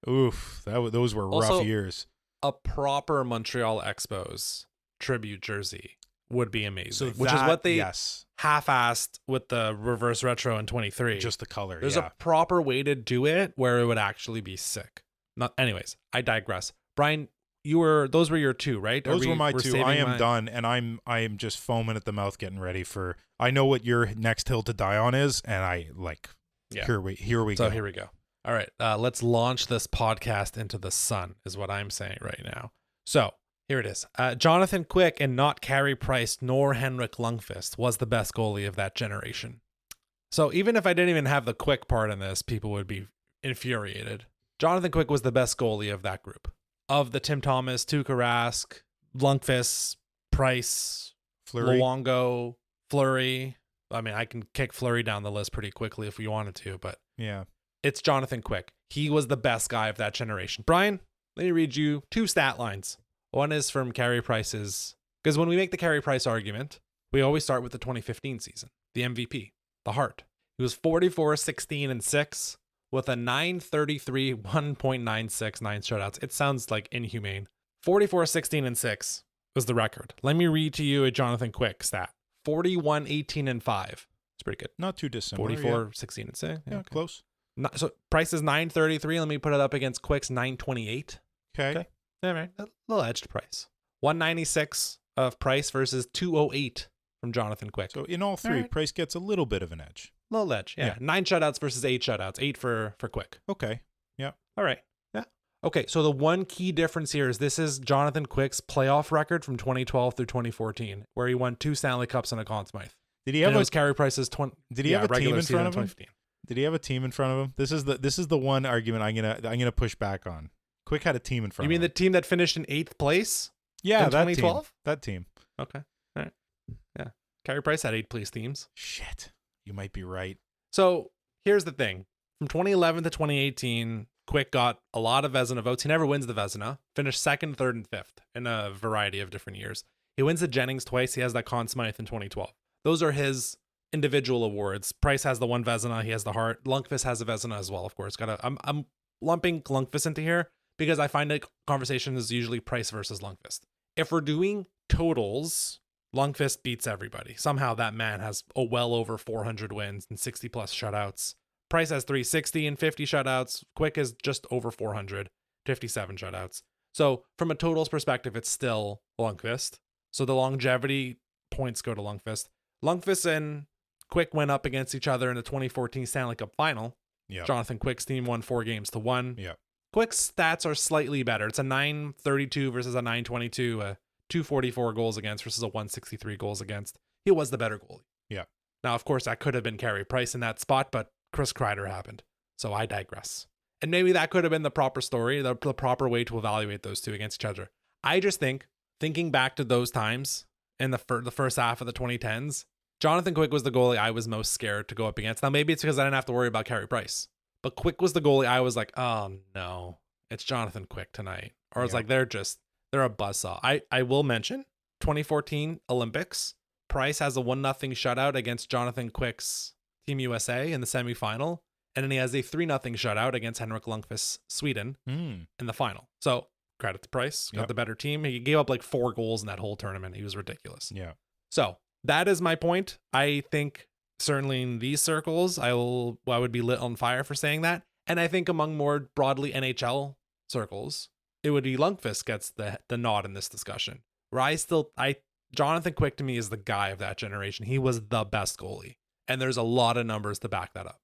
oof, those were also, rough years. A proper Montreal Expos tribute jersey would be amazing. So which is what they half-assed with the reverse retro in 23. Just the color. There's a proper way to do it where it would actually be sick. Anyways, I digress. Brian, those were your two, right? Those were my two. I am done, and I am just foaming at the mouth, getting ready for. I know what your next hill to die on is, and I like. Yeah. Here we go. So here we go. All right, let's launch this podcast into the sun, is what I'm saying right now. So here it is. Jonathan Quick and not Carey Price nor Henrik Lundqvist was the best goalie of that generation. So even if I didn't even have the Quick part in this, people would be infuriated. Jonathan Quick was the best goalie of that group. Of the Tim Thomas, Tuukka Rask, Lundqvist, Price, Luongo, Fleury. I mean, I can kick Fleury down the list pretty quickly if we wanted to, but yeah, it's Jonathan Quick. He was the best guy of that generation. Brian, let me read you two stat lines. One is from Carey Price's, because when we make the Carey Price argument, we always start with the 2015 season, the MVP, the Hart. He was 44, 16, and 6. With a 933, 1.96, 9 shutouts. It sounds like inhumane. 44, 16, and 6 was the record. Let me read to you a Jonathan Quick stat. 41, 18, and 5. It's pretty good. Not too dissimilar. 44, 16, and 6. Yeah, okay. Close. So Price is 933. Let me put it up against Quick's 928. Okay. All right. A little edged Price. 196 of Price versus 208 from Jonathan Quick. So in all three, Price gets a little bit of an edge. Little edge, yeah. 9 shutouts versus 8 shutouts. 8 for Quick. Okay. Yeah. All right. Yeah. Okay, so the one key difference here is this is Jonathan Quick's playoff record from 2012 through 2014, where he won 2 Stanley Cups and a Conn Smythe. Did he have a Carey Price's 20? Did he have a team in front of him? Did he have a team in front of him? This is the one argument I'm gonna push back on. Quick had a team in front. You mean the team that finished in 8th place? Yeah, in 2012. That team. Okay. All right. Yeah. Carey Price had 8th place teams. Shit. You might be right. So here's the thing. From 2011 to 2018, Quick got a lot of Vezina votes. He never wins the Vezina. Finished 2nd, 3rd, and 5th in a variety of different years. He wins the Jennings twice. He has that Conn Smythe in 2012. Those are his individual awards. Price has the one Vezina. He has the Hart. Lundqvist has a Vezina as well, of course. I'm lumping Lundqvist into here because I find the conversation is usually Price versus Lundqvist. If we're doing totals, Lundqvist beats everybody. Somehow that man has well over 400 wins and 60 plus shutouts. Price has 360 and 50 shutouts. Quick is just over 400, 57 shutouts. So from a totals perspective, it's still Lundqvist. So the longevity points go to Lundqvist. Lundqvist and Quick went up against each other in the 2014 Stanley Cup final. Yeah. Jonathan Quick's team won 4-1. Yeah. Quick's stats are slightly better. It's a 932 versus a 922, a 244 goals against versus a 163 goals against. He was the better goalie. Yeah. Now, of course, that could have been Carey Price in that spot, but Chris Kreider happened. So I digress. And maybe that could have been the proper story, the proper way to evaluate those two against each other. I just think, thinking back to those times in the first half of the 2010s, Jonathan Quick was the goalie I was most scared to go up against. Now, maybe it's because I didn't have to worry about Carey Price. But Quick was the goalie I was like, oh no, it's Jonathan Quick tonight. Or it's like they're a buzzsaw. I will mention 2014 Olympics. Price has a 1-0 shutout against Jonathan Quick's Team USA in the semifinal. And then he has a 3-0 shutout against Henrik Lundqvist, Sweden, in the final. So credit to Price, got the better team. He gave up like 4 goals in that whole tournament. He was ridiculous. Yeah. So that is my point. I think certainly in these circles, I would be lit on fire for saying that. And I think among more broadly NHL circles, it would be Lundqvist gets the nod in this discussion. Where Jonathan Quick to me is the guy of that generation. He was the best goalie. And there's a lot of numbers to back that up.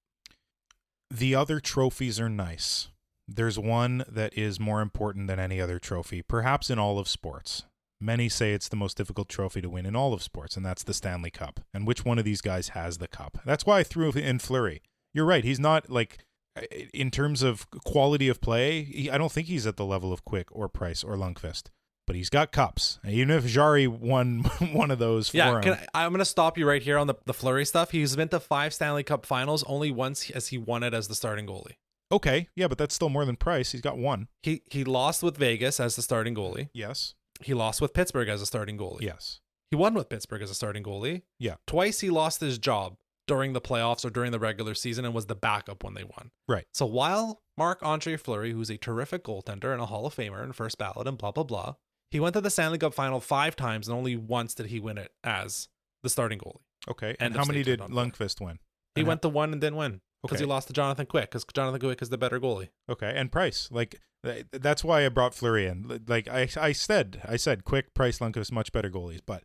The other trophies are nice. There's one that is more important than any other trophy, perhaps in all of sports. Many say it's the most difficult trophy to win in all of sports, and that's the Stanley Cup. And which one of these guys has the cup? That's why I threw in Fleury. You're right. He's not, like, in terms of quality of play, I don't think he's at the level of Quick or Price or Lundqvist. But he's got cups. And even if Jari won one of those for him. I'm going to stop you right here on the Fleury stuff. He's been to 5 Stanley Cup finals, only once as he won it as the starting goalie. Okay, yeah, but that's still more than Price. He's got 1. He lost with Vegas as the starting goalie. Yes. He lost with Pittsburgh as a starting goalie. Yes. He won with Pittsburgh as a starting goalie. Yeah. Twice he lost his job during the playoffs or during the regular season and was the backup when they won. Right. So while Marc-Andre Fleury, who's a terrific goaltender and a Hall of Famer and first ballot and blah, blah, blah, he went to the Stanley Cup final 5 times and only once did he win it as the starting goalie. Okay. And how many did Lundqvist win? He went to 1 and didn't win because he lost to Jonathan Quick because Jonathan Quick is the better goalie. Okay. And Price. Like, that's why I brought Fleury in. Like I said, Quick, Price, Lundqvist, much better goalies. But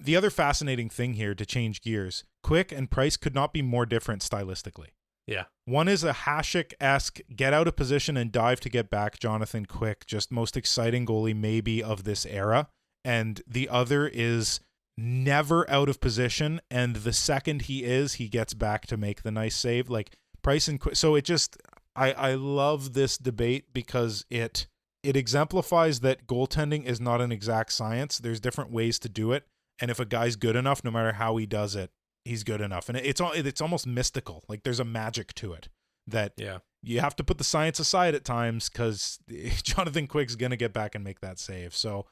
the other fascinating thing here to change gears, Quick and Price could not be more different stylistically. Yeah. One is a Hasek-esque get out of position and dive to get back Jonathan Quick, just most exciting goalie maybe of this era. And the other is never out of position. And the second he gets back to make the nice save. Like Price and Quick. So it just, I love this debate because it exemplifies that goaltending is not an exact science. There's different ways to do it. And if a guy's good enough, no matter how he does it, he's good enough. And it's almost mystical. Like there's a magic to it that you have to put the science aside at times because Jonathan Quick's going to get back and make that save. So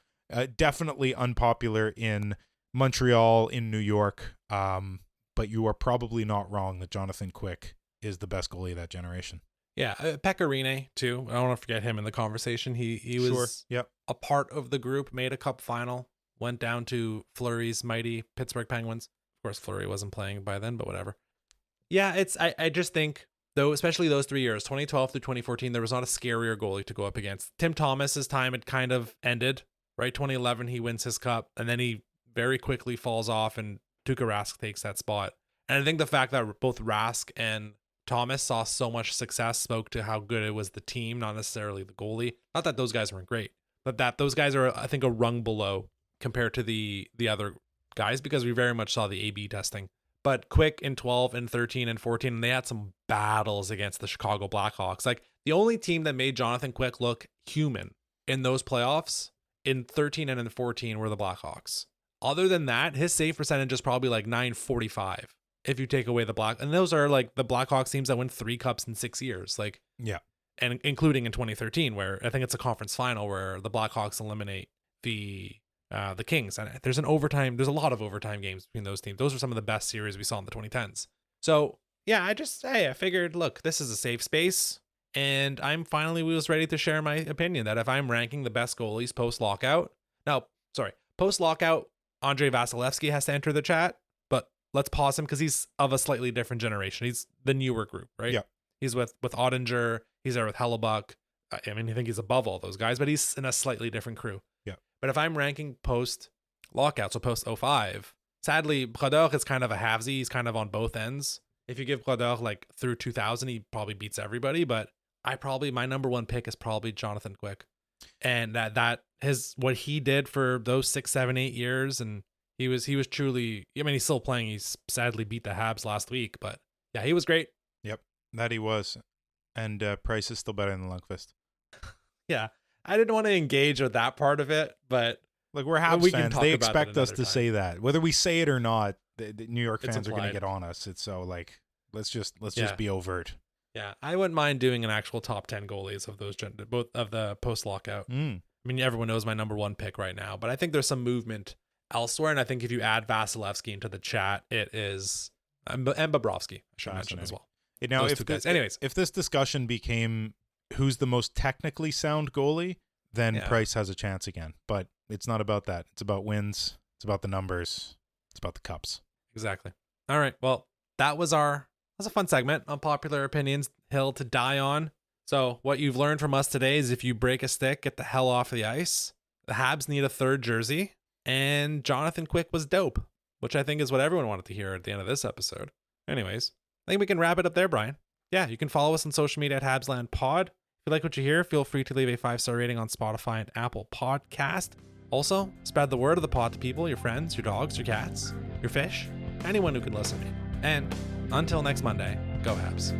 definitely unpopular in Montreal, in New York. But you are probably not wrong that Jonathan Quick is the best goalie of that generation. Yeah. Pecorine too. I don't want to forget him in the conversation. He was a part of the group, made a cup final, went down to Fleury's mighty Pittsburgh Penguins. Of course, Fleury wasn't playing by then, but whatever. Yeah, I just think, though, especially those 3 years, 2012 through 2014, there was not a scarier goalie to go up against. Tim Thomas's time had kind of ended, right? 2011, he wins his cup, and then he very quickly falls off, and Tuukka Rask takes that spot. And I think the fact that both Rask and Thomas saw so much success spoke to how good it was the team, not necessarily the goalie. Not that those guys weren't great, but that those guys are, I think, a rung below compared to the other guys because we very much saw the A/B testing. But Quick in 12 and 13 and 14, and they had some battles against the Chicago Blackhawks. Like the only team that made Jonathan Quick look human in those playoffs in 13 and in 14 were the Blackhawks. Other than that, his save percentage is probably like .945 if you take away the and those are like the Blackhawks teams that win 3 cups in 6 years. Like, yeah. And including in 2013, where I think it's a conference final where the Blackhawks eliminate the Kings. And there's a lot of overtime games between those teams. Those are some of the best series we saw in the 2010s. So yeah, I figured, look, this is a safe space. And I'm finally was ready to share my opinion that if I'm ranking the best goalies post-lockout, Andrei Vasilevsky has to enter the chat, but let's pause him because he's of a slightly different generation. He's the newer group, right? Yeah. He's with Ottinger. He's there with Hellebuck. I mean, I think he's above all those guys, but he's in a slightly different crew. Yeah. But if I'm ranking post-lockout, so post-05, sadly, Brodeur is kind of a halvesy. He's kind of on both ends. If you give Brodeur like through 2000, he probably beats everybody. But my number one pick is probably Jonathan Quick. And what he did for those 6, 7, 8 years, and he was truly, I mean, he's still playing. He's sadly beat the Habs last week, but yeah, he was great. Yep, that he was. And Price is still better than Lundqvist. Yeah, I didn't want to engage with that part of it, but like, we're Habs fans. They expect us to say that. Whether we say it or not, the New York fans are going to get on us. It's so like, let's just be overt. Yeah, I wouldn't mind doing an actual top 10 goalies of those, both of the post-lockout. I mean, everyone knows my number one pick right now, but I think there's some movement elsewhere, and I think if you add Vasilevsky into the chat, it is and Bobrovsky, I should mention as well. Now, if this discussion became who's the most technically sound goalie, then Price has a chance again. But it's not about that. It's about wins. It's about the numbers. It's about the cups. Exactly. All right. Well, that was a fun segment. Unpopular opinions, hill to die on. So what you've learned from us today is if you break a stick, get the hell off the ice. The Habs need a third jersey, and Jonathan Quick was dope, which I think is what everyone wanted to hear at the end of this episode. Anyways, I think we can wrap it up there, Brian. Yeah, you can follow us on social media at HabslandPod. If you like what you hear, feel free to leave a 5-star rating on Spotify and Apple Podcast. Also, spread the word of the pod to people, your friends, your dogs, your cats, your fish, anyone who can listen to me. And until next Monday, go Habs.